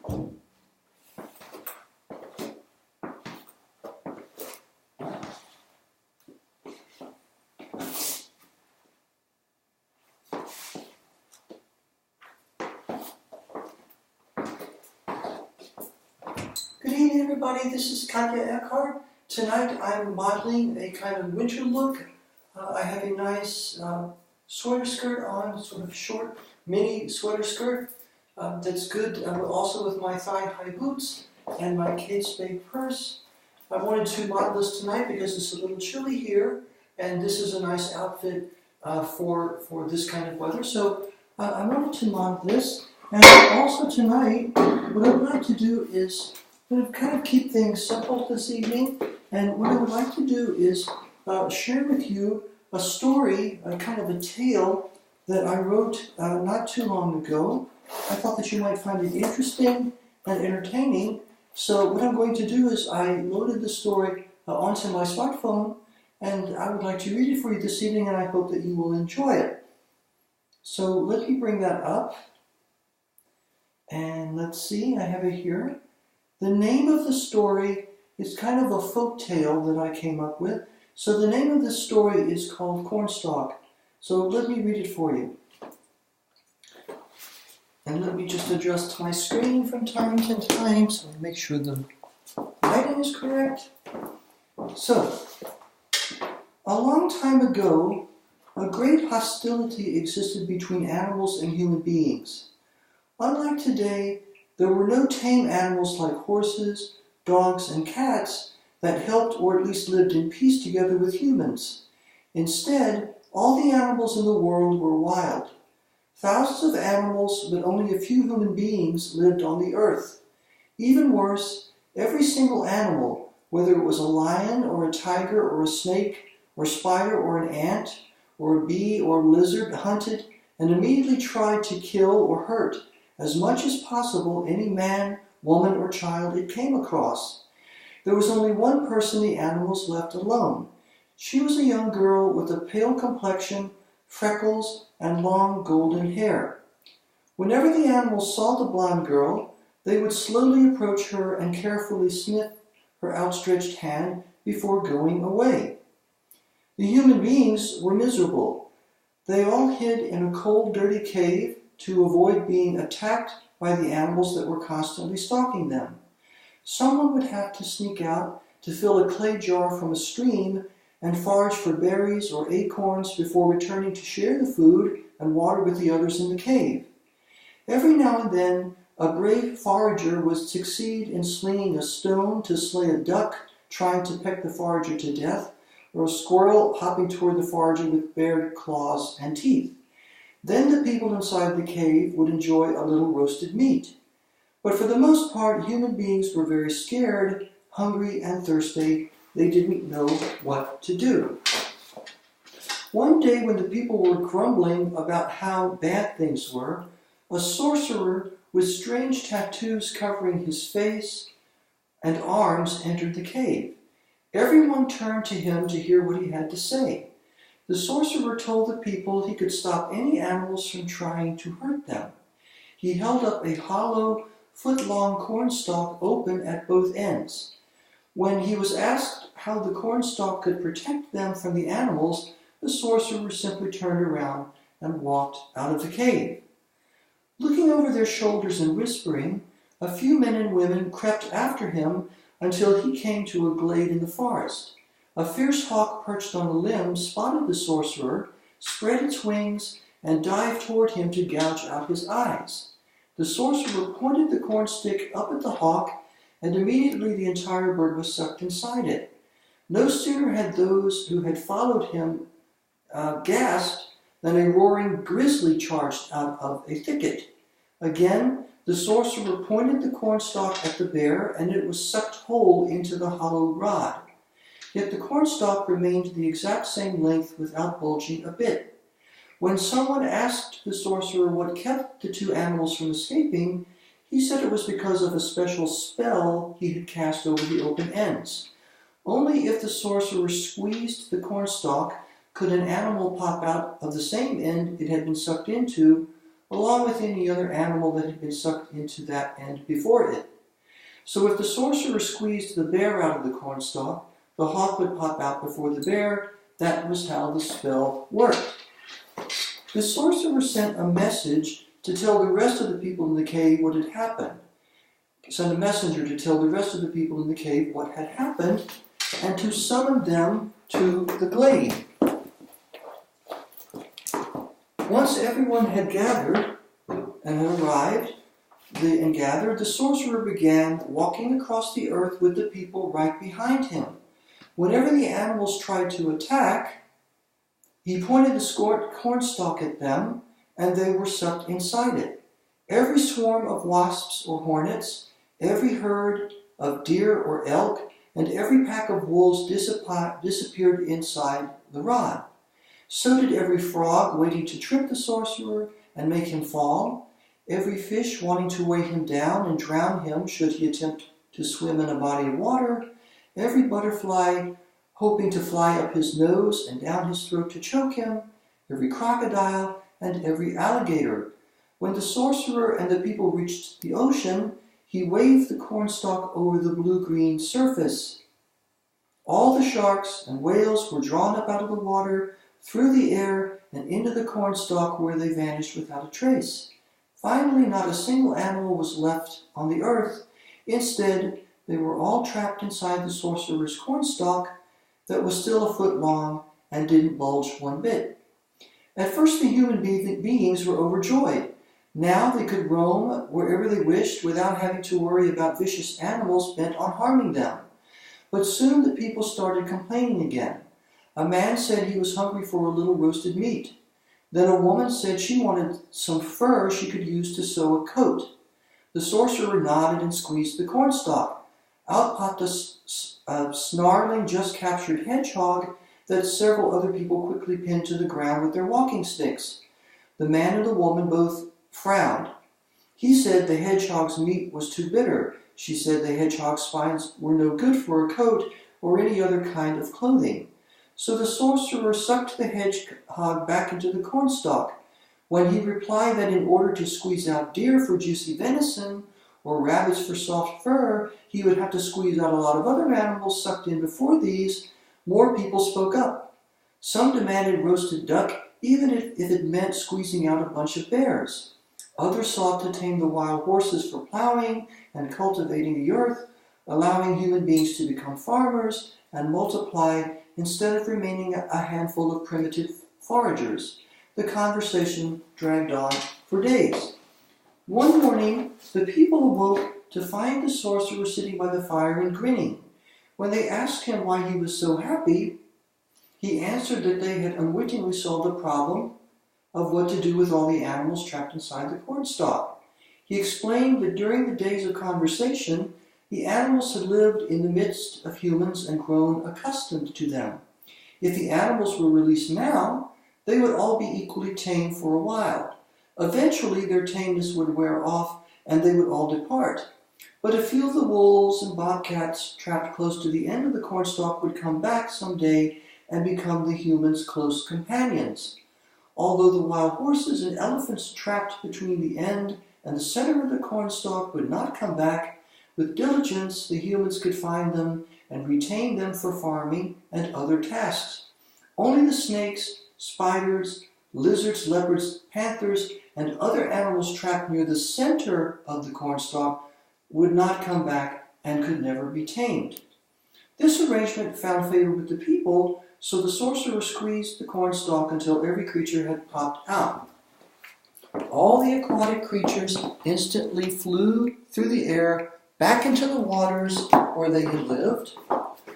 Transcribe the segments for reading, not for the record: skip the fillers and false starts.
Good evening, everybody. This is Katje. Tonight I'm modeling a kind of winter look. I have a nice sweater skirt on, sort of short mini sweater skirt that's good also with my thigh-high boots and my Kate Spade purse. I wanted to model this tonight because it's a little chilly here and this is a nice outfit for this kind of weather. So I wanted to model this, and also tonight what I would like to do is kind of keep things simple this evening, and what I would like to do is share with you a story, kind of a tale that I wrote not too long ago. I thought that you might find it interesting and entertaining, so what I'm going to do is I loaded the story onto my smartphone, and I would like to read it for you this evening, and I hope that you will enjoy it. So let me bring that up, and let's see, I have it here. The name of the story is kind of a folk tale that I came up with. So the name of the story is called Cornstalk. So let me read it for you. And let me just adjust my screen from time to time so I make sure the lighting is correct. So, a long time ago, a great hostility existed between animals and human beings. Unlike today, there were no tame animals like horses, dogs, and cats that helped or at least lived in peace together with humans. Instead, all the animals in the world were wild. Thousands of animals, but only a few human beings lived on the earth. Even worse, every single animal, whether it was a lion or a tiger or a snake or spider or an ant or a bee or a lizard, hunted and immediately tried to kill or hurt as much as possible any man, woman, or child it came across. There was only one person the animals left alone. She was a young girl with a pale complexion, freckles, and long golden hair. Whenever the animals saw the blonde girl, they would slowly approach her and carefully sniff her outstretched hand before going away. The human beings were miserable. They all hid in a cold, dirty cave to avoid being attacked by the animals that were constantly stalking them. Someone would have to sneak out to fill a clay jar from a stream and forage for berries or acorns before returning to share the food and water with the others in the cave. Every now and then, a brave forager would succeed in slinging a stone to slay a duck trying to peck the forager to death, or a squirrel hopping toward the forager with bared claws and teeth. Then the people inside the cave would enjoy a little roasted meat. But for the most part, human beings were very scared, hungry, and thirsty. They didn't know what to do. One day when the people were grumbling about how bad things were, a sorcerer with strange tattoos covering his face and arms entered the cave. Everyone turned to him to hear what he had to say. The sorcerer told the people he could stop any animals from trying to hurt them. He held up a hollow, foot-long cornstalk open at both ends. When he was asked how the cornstalk could protect them from the animals, the sorcerer simply turned around and walked out of the cave. Looking over their shoulders and whispering, a few men and women crept after him until he came to a glade in the forest. A fierce hawk perched on a limb spotted the sorcerer, spread its wings, and dived toward him to gouge out his eyes. The sorcerer pointed the cornstick up at the hawk, and immediately the entire bird was sucked inside it. No sooner had those who had followed him gasped than a roaring grizzly charged out of a thicket. Again, the sorcerer pointed the cornstalk at the bear, and it was sucked whole into the hollow rod. Yet the cornstalk remained the exact same length without bulging a bit. When someone asked the sorcerer what kept the two animals from escaping, he said it was because of a special spell he had cast over the open ends. Only if the sorcerer squeezed the cornstalk could an animal pop out of the same end it had been sucked into, along with any other animal that had been sucked into that end before it. So if the sorcerer squeezed the bear out of the cornstalk, the hawk would pop out before the bear. That was how the spell worked. The sorcerer sent a message to tell the rest of the people in the cave what had happened. Sent a messenger to tell the rest of the people in the cave what had happened and to summon them to the glade. Once everyone had gathered and had arrived and gathered, the sorcerer began walking across the earth with the people right behind him. Whenever the animals tried to attack, he pointed the cornstalk at them, and they were sucked inside it. Every swarm of wasps or hornets, every herd of deer or elk, and every pack of wolves disappeared inside the rod. So did every frog waiting to trip the sorcerer and make him fall, every fish wanting to weigh him down and drown him should he attempt to swim in a body of water, every butterfly hoping to fly up his nose and down his throat to choke him, every crocodile, and every alligator. When the sorcerer and the people reached the ocean, he waved the cornstalk over the blue-green surface. All the sharks and whales were drawn up out of the water, through the air, and into the cornstalk where they vanished without a trace. Finally, not a single animal was left on the earth. Instead, they were all trapped inside the sorcerer's cornstalk that was still a foot long and didn't bulge one bit. At first, the human beings were overjoyed. Now they could roam wherever they wished without having to worry about vicious animals bent on harming them. But soon the people started complaining again. A man said he was hungry for a little roasted meat. Then a woman said she wanted some fur she could use to sew a coat. The sorcerer nodded and squeezed the cornstalk. Out popped a snarling, just-captured hedgehog that several other people quickly pinned to the ground with their walking sticks. The man and the woman both frowned. He said the hedgehog's meat was too bitter. She said the hedgehog's spines were no good for a coat or any other kind of clothing. So the sorcerer sucked the hedgehog back into the cornstalk. When he replied that in order to squeeze out deer for juicy venison or rabbits for soft fur, he would have to squeeze out a lot of other animals sucked in before these, more people spoke up. Some demanded roasted duck, even if it meant squeezing out a bunch of bears. Others sought to tame the wild horses for plowing and cultivating the earth, allowing human beings to become farmers and multiply instead of remaining a handful of primitive foragers. The conversation dragged on for days. One morning, the people awoke to find the sorcerer sitting by the fire and grinning. When they asked him why he was so happy, he answered that they had unwittingly solved the problem of what to do with all the animals trapped inside the cornstalk. He explained that during the days of conversation, the animals had lived in the midst of humans and grown accustomed to them. If the animals were released now, they would all be equally tame for a while. Eventually, their tameness would wear off and they would all depart. But a few of the wolves and bobcats trapped close to the end of the cornstalk would come back someday and become the humans' close companions. Although the wild horses and elephants trapped between the end and the center of the cornstalk would not come back, with diligence the humans could find them and retain them for farming and other tasks. Only the snakes, spiders, lizards, leopards, panthers, and other animals trapped near the center of the cornstalk would not come back and could never be tamed. This arrangement found favor with the people, so the sorcerer squeezed the cornstalk until every creature had popped out. All the aquatic creatures instantly flew through the air back into the waters where they had lived,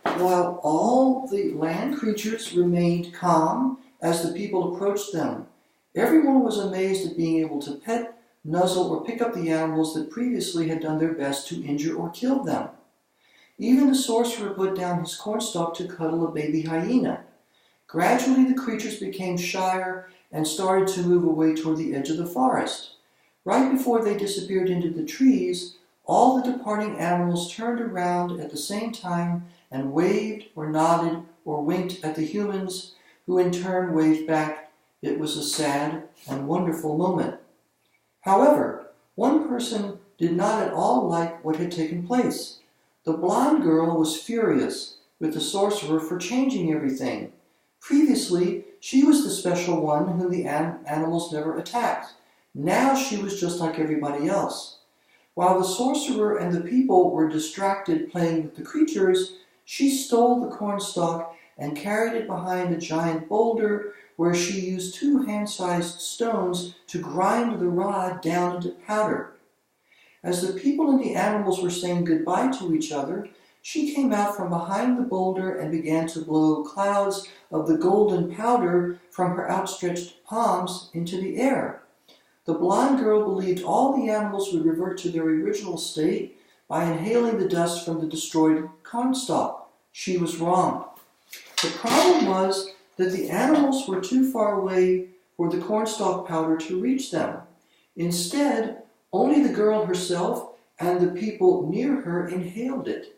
while all the land creatures remained calm as the people approached them. Everyone was amazed at being able to pet, nuzzle, or pick up the animals that previously had done their best to injure or kill them. Even the sorcerer put down his cornstalk to cuddle a baby hyena. Gradually the creatures became shyer and started to move away toward the edge of the forest. Right before they disappeared into the trees, all the departing animals turned around at the same time and waved or nodded or winked at the humans, who in turn waved back. It was a sad and wonderful moment. However, one person did not at all like what had taken place. The blonde girl was furious with the sorcerer for changing everything. Previously, she was the special one whom the animals never attacked. Now she was just like everybody else. While the sorcerer and the people were distracted playing with the creatures, she stole the cornstalk and carried it behind a giant boulder where she used 2 hand-sized stones to grind the rod down into powder. As the people and the animals were saying goodbye to each other, she came out from behind the boulder and began to blow clouds of the golden powder from her outstretched palms into the air. The blonde girl believed all the animals would revert to their original state by inhaling the dust from the destroyed cornstalk. She was wrong. The problem was that the animals were too far away for the cornstalk powder to reach them. Instead, only the girl herself and the people near her inhaled it.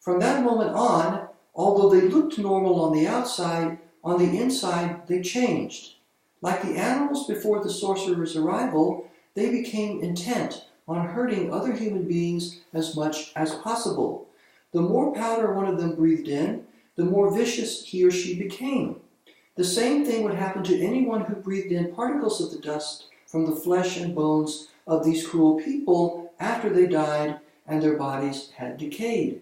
From that moment on, although they looked normal on the outside, on the inside they changed. Like the animals before the sorcerer's arrival, they became intent on hurting other human beings as much as possible. The more powder one of them breathed in, the more vicious he or she became. The same thing would happen to anyone who breathed in particles of the dust from the flesh and bones of these cruel people after they died and their bodies had decayed.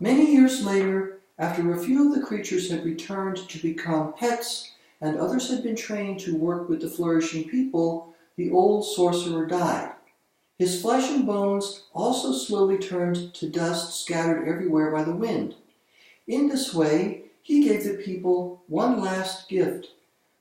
Many years later, after a few of the creatures had returned to become pets and others had been trained to work with the flourishing people, the old sorcerer died. His flesh and bones also slowly turned to dust scattered everywhere by the wind. In this way, he gave the people one last gift.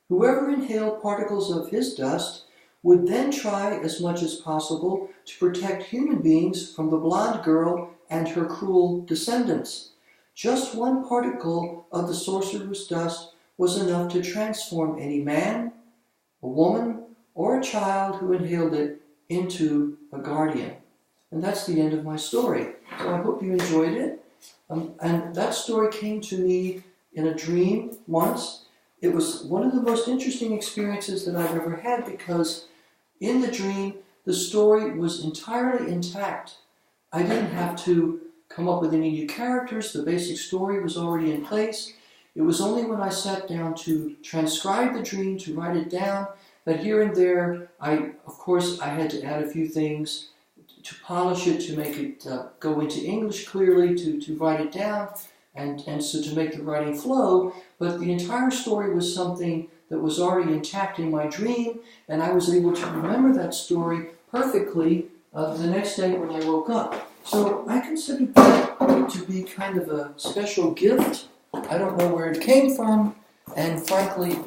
Whoever inhaled particles of his dust would then try as much as possible to protect human beings from the blonde girl and her cruel descendants. Just one particle of the sorcerer's dust was enough to transform any man, a woman, or a child who inhaled it into a guardian. And that's the end of my story. So I hope you enjoyed it. And that story came to me in a dream once. It was one of the most interesting experiences that I've ever had because in the dream, the story was entirely intact. I didn't have to come up with any new characters. The basic story was already in place. It was only when I sat down to transcribe the dream, to write it down, that here and there, I had to add a few things to polish it, to make it go into English clearly, to write it down, and so to make the writing flow. But the entire story was something that was already intact in my dream, and I was able to remember that story perfectly the next day when I woke up. So I consider that to be kind of a special gift. I don't know where it came from, and frankly,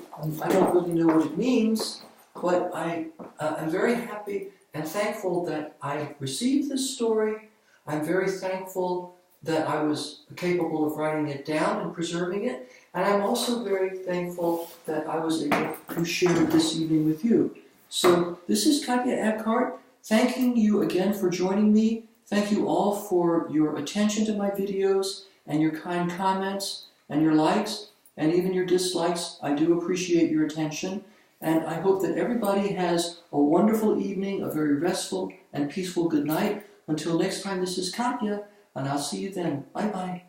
I don't really know what it means, but I'm very happy and thankful that I received this story. I'm very thankful that I was capable of writing it down and preserving it, and I'm also very thankful that I was able to share it this evening with you. So this is Katje Eckhart, thanking you again for joining me. Thank you all for your attention to my videos and your kind comments and your likes and even your dislikes. I do appreciate your attention, and I hope that everybody has a wonderful evening, a very restful and peaceful good night. Until next time, this is Katje, and I'll see you then. Bye-bye.